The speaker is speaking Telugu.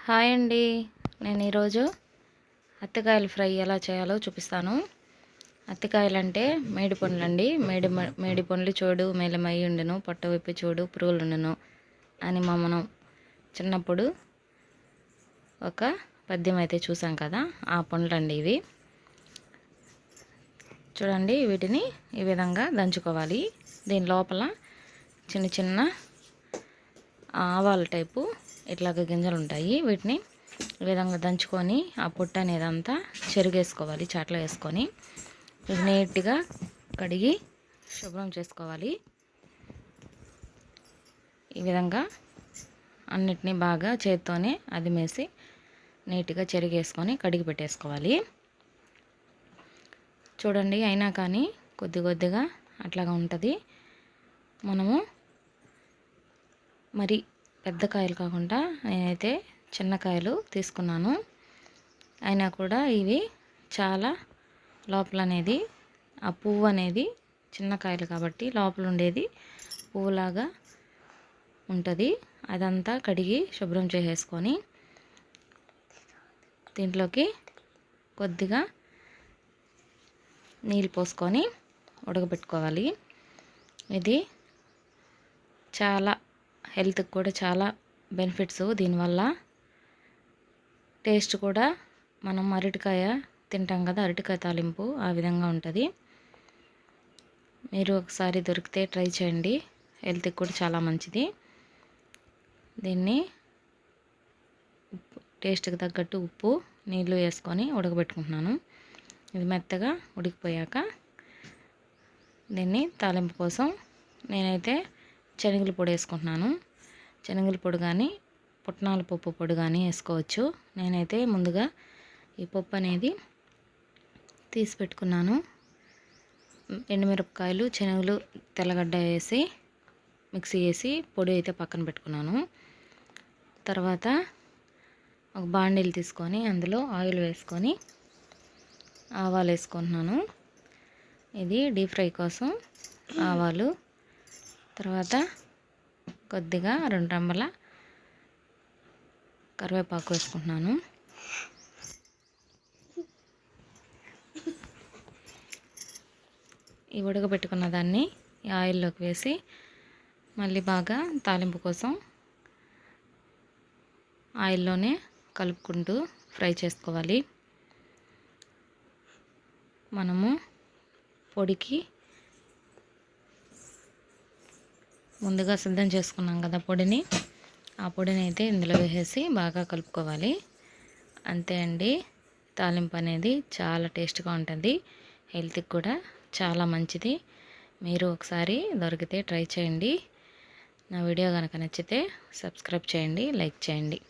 హాయ్ అండి. నేను ఈరోజు అత్తికాయల ఫ్రై ఎలా చేయాలో చూపిస్తాను. అత్తికాయలంటే మేడి పండ్లండి. మేడి పండ్లు చూడు మేలమై ఉండును, పొట్ట విప్పి చూడు పురుగులుండును అని మనం చిన్నప్పుడు ఒక పద్యం అయితే చూసాం కదా, ఆ పండ్లండి ఇవి. చూడండి, వీటిని ఈ విధంగా దంచుకోవాలి. దీని లోపల చిన్న చిన్న ఆవాల టైపు ఇట్లాగ గింజలు ఉంటాయి. వీటిని ఈ విధంగా దంచుకొని ఆ పొట్టు అనేది అంతా చెరుగేసుకోవాలి. చాట్లో వేసుకొని నీట్గా కడిగి శుభ్రం చేసుకోవాలి. ఈ విధంగా అన్నిటినీ బాగా చేత్తోనే అదిమేసి నీట్గా చెరిగేసుకొని కడిగి పెట్టేసుకోవాలి. చూడండి, అయినా కానీ కొద్ది కొద్దిగా అట్లాగా ఉంటుంది. మనము మరి పెద్ద కాయలు కాకుండా నేనైతే చిన్న కాయలు తీసుకున్నాను. అయినా కూడా ఇవి చాలా లోపల అనేది ఆ పువ్వు అనేది చిన్న కాయలు కాబట్టి లోపల ఉండేది పువ్వులాగా ఉంటుంది. అదంతా కడిగి శుభ్రం చేసేసుకొని దీంట్లోకి కొద్దిగా నీళ్ళు పోసుకొని ఉడకబెట్టుకోవాలి. ఇది చాలా హెల్త్కి కూడా చాలా బెనిఫిట్స్. దీనివల్ల టేస్ట్ కూడా మనం అరటికాయ తింటాం కదా, అరటికాయ తాలింపు ఆ విధంగా ఉంటుంది. మీరు ఒకసారి దొరికితే ట్రై చేయండి, హెల్త్కి కూడా చాలా మంచిది. దీన్ని టేస్ట్కి తగ్గట్టు ఉప్పు నీళ్ళు వేసుకొని ఉడకబెట్టుకుంటున్నాను. ఇది మెత్తగా ఉడికిపోయాక దీన్ని తాలింపు కోసం నేనైతే శనగల పొడి వేసుకుంటున్నాను. శనగల పొడి కానీ పుట్నాల పప్పు పొడి కానీ వేసుకోవచ్చు. నేనైతే ముందుగా ఈ పప్పు అనేది తీసి పెట్టుకున్నాను. ఎండుమిరపకాయలు, శనగలు, తెల్లగడ్డ వేసి మిక్సీ వేసి పొడి అయితే పక్కన పెట్టుకున్నాను. తర్వాత ఒక బాండీలు తీసుకొని అందులో ఆయిల్ వేసుకొని ఆవాలు వేసుకుంటున్నాను. ఇది డీప్ ఫ్రై కోసం ఆవాలు. తర్వాత కొద్దిగా 2 రెమ్మల కరివేపాకు వేసుకుంటున్నాను. ఈ ఉడకబెట్టుకున్న దాన్ని ఈ ఆయిల్లోకి వేసి మళ్ళీ బాగా తాలింపు కోసం ఆయిల్లోనే కలుపుకుంటూ ఫ్రై చేసుకోవాలి. మనము పొడికి ముందుగా సిద్ధం చేసుకున్నాం కదా పొడిని, ఆ పొడిని అయితే ఇందులో వేసేసి బాగా కలుపుకోవాలి. అంతే అండి, తాలింపు అనేది చాలా టేస్ట్గా ఉంటుంది, హెల్త్కి కూడా చాలా మంచిది. మీరు ఒకసారి దొరికితే ట్రై చేయండి. నా వీడియో కనుక నచ్చితే సబ్స్క్రైబ్ చేయండి, లైక్ చేయండి.